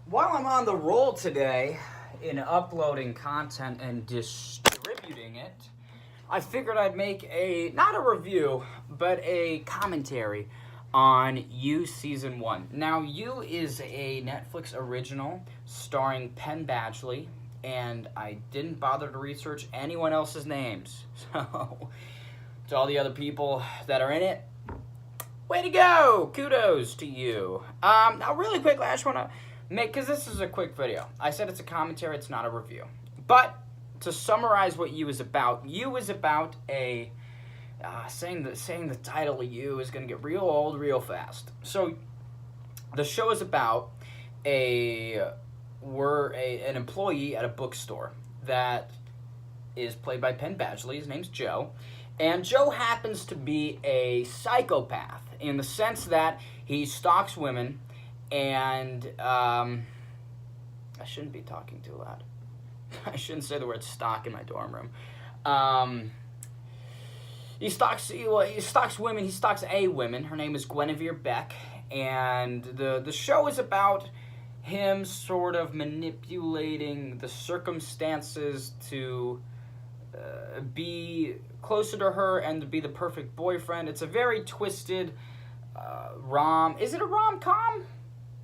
While I'm on the roll today in uploading content and distributing it, I figured I'd make not a review, but a commentary on You Season 1. Now, You is a Netflix original starring Penn Badgley, and I didn't bother to research anyone else's names. So, to all the other people that are in it, way to go! Kudos to you. Now, really quickly, I just want to because this is a quick video. I said it's a commentary, it's not a review. But to summarize what You is about a saying the title of You is going to get real old real fast. So the show is about an employee at a bookstore that is played by Penn Badgley. His name's Joe. And Joe happens to be a psychopath in the sense that he stalks women. And I shouldn't be talking too loud. I shouldn't say the word stalk in my dorm room. He stalks women. He stalks a woman. Her name is Guinevere Beck. And the show is about him sort of manipulating the circumstances to be closer to her and to be the perfect boyfriend. It's a very twisted Is it a rom-com?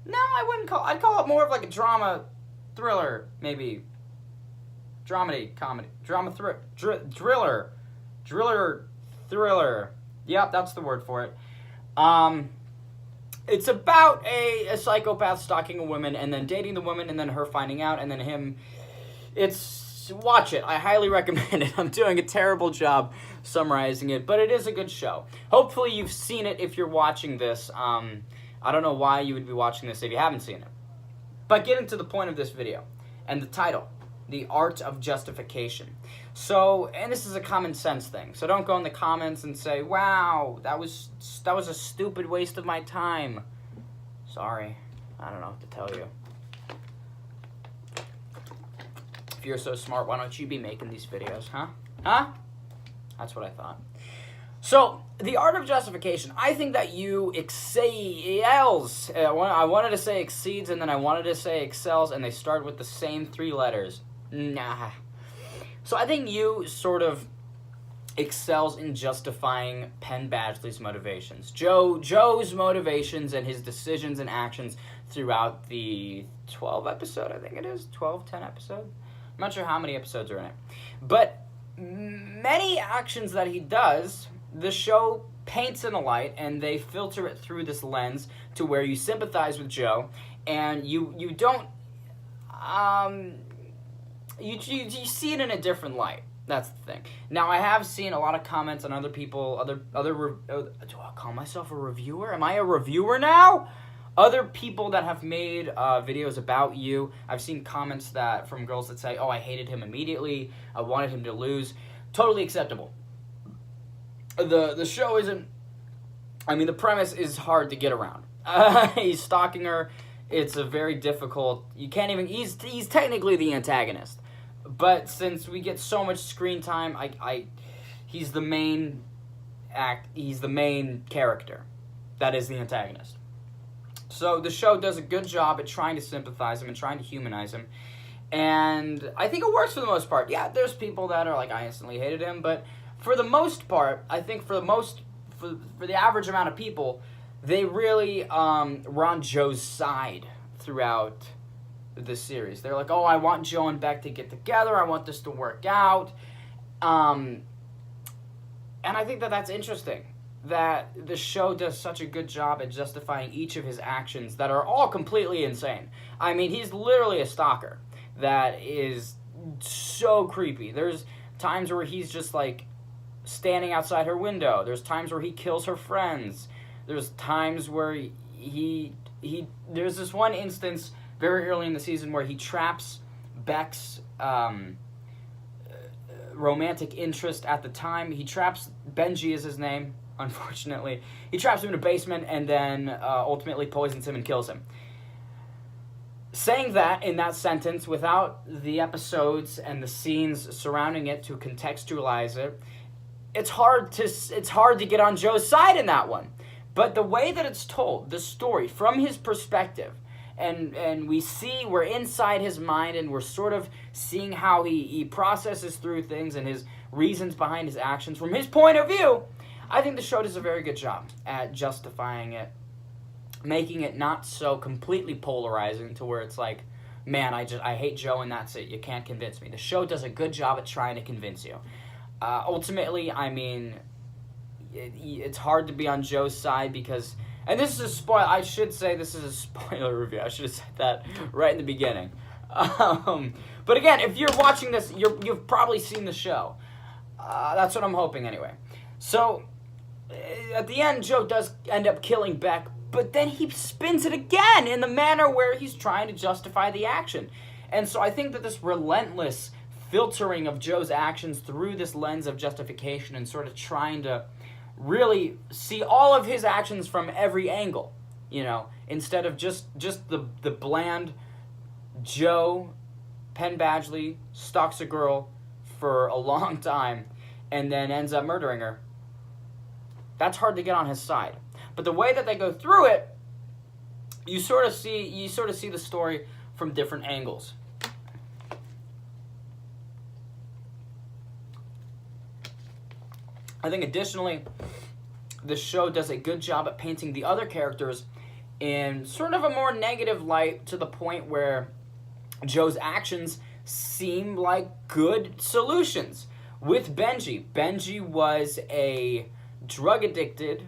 No, I'd call it more of like a drama thriller, maybe. Dramedy, comedy. Thriller. Yep, that's the word for it. It's about a psychopath stalking a woman and then dating the woman and then her finding out and then him. Watch it. I highly recommend it. I'm doing a terrible job summarizing it, but it is a good show. Hopefully you've seen it if you're watching this. I don't know why you would be watching this if you haven't seen it. But getting to the point of this video and the title, The Art of Justification. So, and this is a common sense thing. So don't go in the comments and say, wow, that was a stupid waste of my time. Sorry. I don't know what to tell you. If you're so smart, why don't you be making these videos, huh? Huh? That's what I thought. So, The Art of Justification. I think that You excels. I wanted to say exceeds, and then I wanted to say excels, and they start with the same three letters. Nah. So I think You sort of excels in justifying Penn Badgley's motivations. Joe's motivations and his decisions and actions throughout the 12 episode, I think it is. 10 episode? I'm not sure how many episodes are in it. But many actions that he does, the show paints in a light, and they filter it through this lens to where you sympathize with Joe, and you don't you see it in a different light. That's the thing. Now, I have seen a lot of comments on other people, do I call myself a reviewer? Am I a reviewer now? Other people that have made videos about You. I've seen comments from girls that say, oh, I hated him immediately. I wanted him to lose. Totally acceptable. The show isn't... I mean, the premise is hard to get around. He's stalking her. It's a very difficult... You can't even... He's technically the antagonist. But since we get so much screen time, he's the main He's the main character. That is the antagonist. So the show does a good job at trying to sympathize him and trying to humanize him. And I think it works for the most part. Yeah, there's people that are like, I instantly hated him. But for the most part, I think for the average amount of people, they really were on Joe's side throughout the series. They're like, oh, I want Joe and Beck to get together. I want this to work out. And I think that that's interesting. That the show does such a good job at justifying each of his actions that are all completely insane. I mean, he's literally a stalker that is so creepy. There's times where he's just like standing outside her window. There's times where he kills her friends. There's times where there's this one instance very early in the season where he traps Beck's romantic interest at the time. He traps Benji is his name. Unfortunately, he traps him in a basement and then ultimately poisons him and kills him. Saying that in that sentence without the episodes and the scenes surrounding it to contextualize it, it's hard to get on Joe's side in that one. But the way that it's told, the story from his perspective, and we're inside his mind, and we're sort of seeing how he processes through things and his reasons behind his actions from his point of view. I think the show does a very good job at justifying it, making it not so completely polarizing to where it's like, man, I hate Joe and that's it. You can't convince me. The show does a good job at trying to convince you. Ultimately, I mean, it's hard to be on Joe's side because, and this is a spoiler. I should say this is a spoiler review. I should have said that right in the beginning. But again, if you're watching this, you've probably seen the show. That's what I'm hoping anyway. So at the end, Joe does end up killing Beck, but then he spins it again in the manner where he's trying to justify the action. And so I think that this relentless filtering of Joe's actions through this lens of justification and sort of trying to really see all of his actions from every angle, you know, instead of just the bland Joe Penn Badgley stalks a girl for a long time and then ends up murdering her. That's hard to get on his side. But the way that they go through it, you sort of see the story from different angles. I think additionally, the show does a good job at painting the other characters in sort of a more negative light, to the point where Joe's actions seem like good solutions. With Benji was a drug-addicted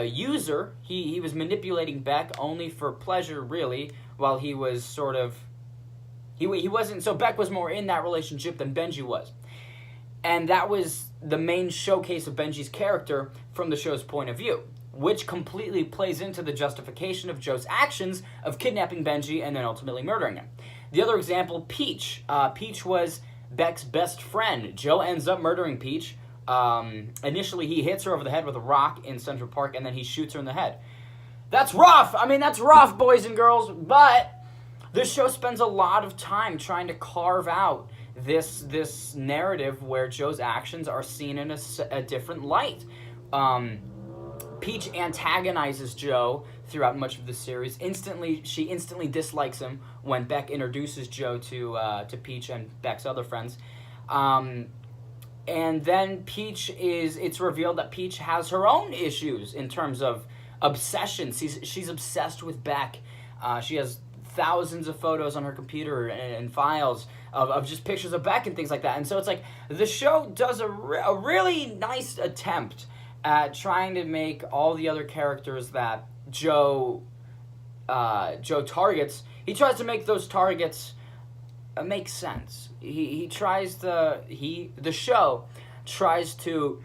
user. He was manipulating Beck only for pleasure, really, while he was sort of... He wasn't... So Beck was more in that relationship than Benji was. And that was the main showcase of Benji's character from the show's point of view, which completely plays into the justification of Joe's actions of kidnapping Benji and then ultimately murdering him. The other example, Peach. Peach was Beck's best friend. Joe ends up murdering Peach. Initially, he hits her over the head with a rock in Central Park, and then he shoots her in the head. That's rough! I mean, that's rough, boys and girls, but this show spends a lot of time trying to carve out this narrative where Joe's actions are seen in a different light. Peach antagonizes Joe throughout much of the series. She instantly dislikes him when Beck introduces Joe to Peach and Beck's other friends. And then it's revealed that Peach has her own issues in terms of obsession. She's obsessed with Beck. She has thousands of photos on her computer and files of just pictures of Beck and things like that. And so it's like the show does a really nice attempt at trying to make all the other characters that Joe targets, he tries to make those targets make sense. The show tries to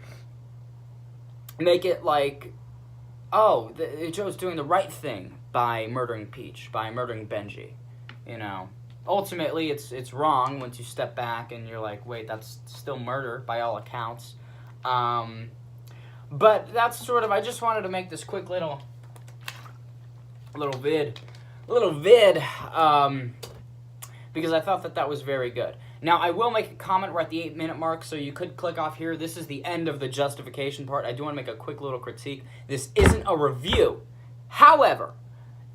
make it like, oh, Joe's doing the right thing by murdering Peach, by murdering Benji, you know. Ultimately, it's wrong once you step back and you're like, wait, that's still murder by all accounts. But that's sort of, I just wanted to make this quick little vid, because I thought that was very good. Now, I will make a comment. We're at the 8-minute mark, so you could click off here. This is the end of the justification part. I do want to make a quick little critique. This isn't a review. However,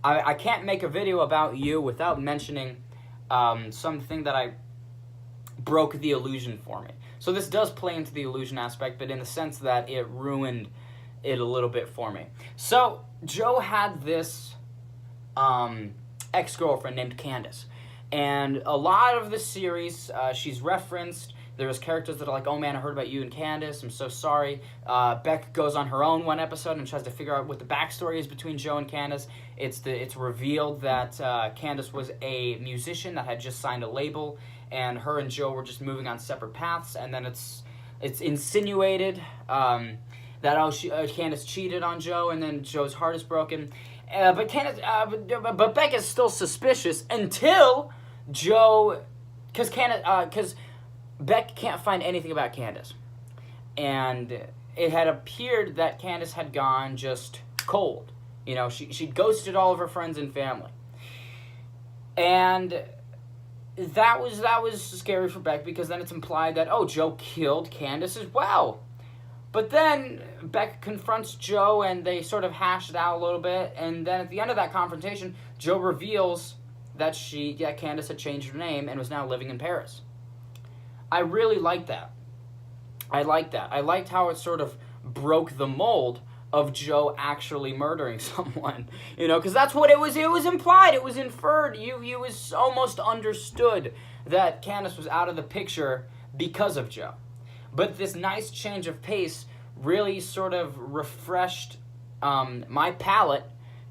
I can't make a video about you without mentioning something that broke the illusion for me. So this does play into the illusion aspect, but in the sense that it ruined it a little bit for me. So Joe had this ex-girlfriend named Candace. And a lot of the series, she's referenced. There's characters that are like, oh man, I heard about you and Candace. I'm so sorry. Beck goes on her own one episode and tries to figure out what the backstory is between Joe and Candace. It's revealed that Candace was a musician that had just signed a label, and her and Joe were just moving on separate paths. And then it's insinuated that Candace cheated on Joe, and then Joe's heart is broken. But Beck is still suspicious until Joe, because Beck can't find anything about Candace, and it had appeared that Candace had gone just cold. You know, she ghosted all of her friends and family, and that was scary for Beck, because then it's implied that Joe killed Candace as well. But then Beck confronts Joe, and they sort of hash it out a little bit. And then at the end of that confrontation, Joe reveals that Candace had changed her name and was now living in Paris. I really liked that. I liked how it sort of broke the mold of Joe actually murdering someone, because that's what it was. It was implied. It was inferred. You was almost understood that Candace was out of the picture because of Joe. But this nice change of pace really sort of refreshed my palate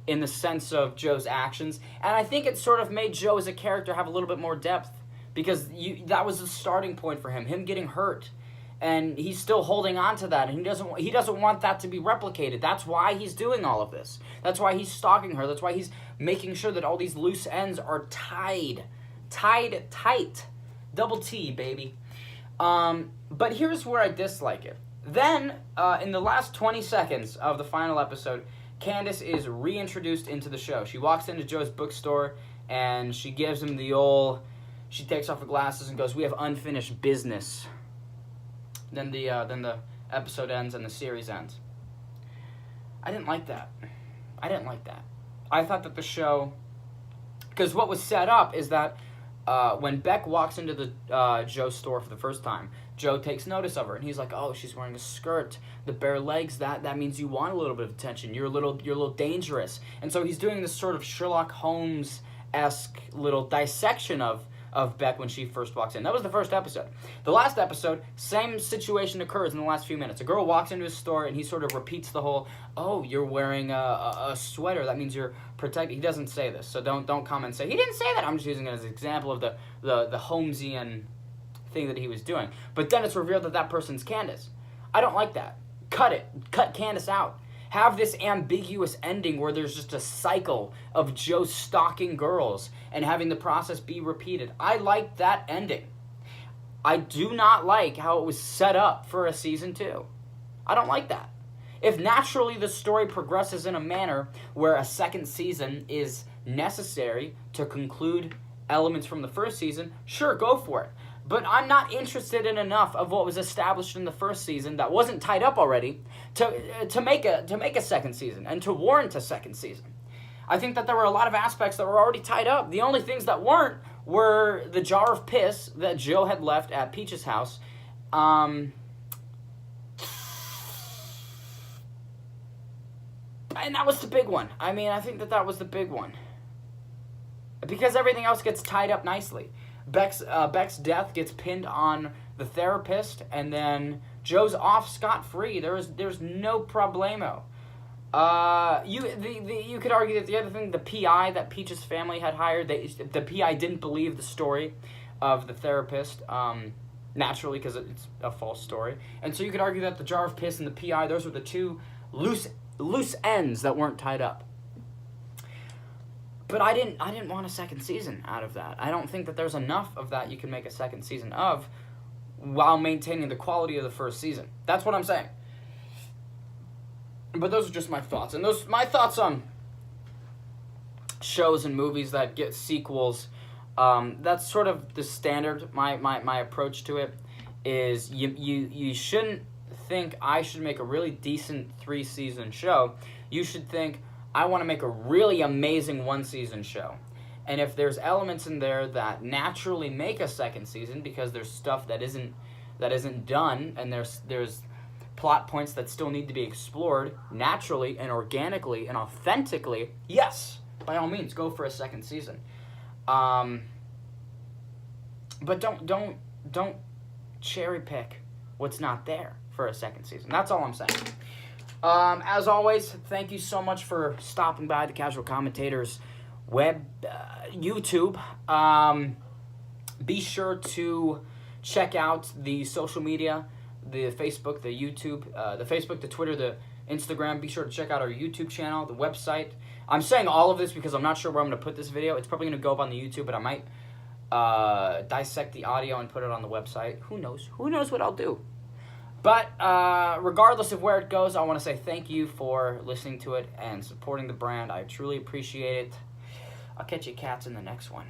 in the sense of Joe's actions, and I think it sort of made Joe as a character have a little bit more depth, because that was the starting point for him getting hurt. And he's still holding on to that, and he doesn't want that to be replicated. That's why he's doing all of this. That's why he's stalking her. That's why he's making sure that all these loose ends are tied tight. Double T, baby. But here's where I dislike it. Then, in the last 20 seconds of the final episode, Candace is reintroduced into the show. She walks into Joe's bookstore, and she gives him she takes off her glasses and goes, "We have unfinished business." Then the episode ends and the series ends. I didn't like that. I thought that the show, because what was set up is that when Beck walks into the Joe store for the first time, Joe takes notice of her, and he's like, "Oh, she's wearing a skirt, the bare legs. That means you want a little bit of attention. You're a little dangerous." And so he's doing this sort of Sherlock Holmes-esque little dissection of Beck when she first walks in. That was the first episode. The last episode, same situation occurs in the last few minutes. A girl walks into his store, and he sort of repeats the whole, "Oh, you're wearing a sweater. That means you're protected." He doesn't say this, so don't come and say, "He didn't say that." I'm just using it as an example of the Holmesian thing that he was doing. But then it's revealed that person's Candace. I don't like that. Cut it. Cut Candace out. Have this ambiguous ending where there's just a cycle of Joe stalking girls and having the process be repeated. I like that ending. I do not like how it was set up for a season 2. I don't like that. If naturally the story progresses in a manner where a second season is necessary to conclude elements from the first season, sure, go for it. But I'm not interested in enough of what was established in the first season that wasn't tied up already to make a second season and to warrant a second season. I think that there were a lot of aspects that were already tied up. The only things that weren't were the jar of piss that Joe had left at Peach's house. And that was the big one. I mean, I think that was the big one. Because everything else gets tied up nicely. Beck's death gets pinned on the therapist, and then Joe's off scot-free. There's no problemo. You could argue that the other thing, the PI that Peach's family had hired, the PI didn't believe the story of the therapist, naturally, because it's a false story. And so you could argue that the jar of piss and the PI, those were the two loose ends that weren't tied up. But I didn't want a second season out of that. I don't think that there's enough of that you can make a second season of while maintaining the quality of the first season. That's what I'm saying. But those are just my thoughts. And my thoughts on shows and movies that get sequels, that's sort of the standard. My approach to it is you shouldn't think I should make a really decent 3-season show. You should think, I want to make a really amazing 1-season show. And if there's elements in there that naturally make a second season because there's stuff that isn't done, and there's plot points that still need to be explored naturally and organically and authentically, yes, by all means, go for a second season. But don't cherry pick what's not there for a second season. That's all I'm saying. As always, thank you so much for stopping by the Casual Commentators web YouTube. Be sure to check out the social media, the Facebook, the YouTube, the Facebook, the Twitter, the Instagram. Be sure to check out our YouTube channel, the website. I'm saying all of this because I'm not sure where I'm going to put this video. It's probably going to go up on the YouTube, but I might dissect the audio and put it on the website. Who knows? Who knows what I'll do? But regardless of where it goes, I want to say thank you for listening to it and supporting the brand. I truly appreciate it. I'll catch you cats in the next one.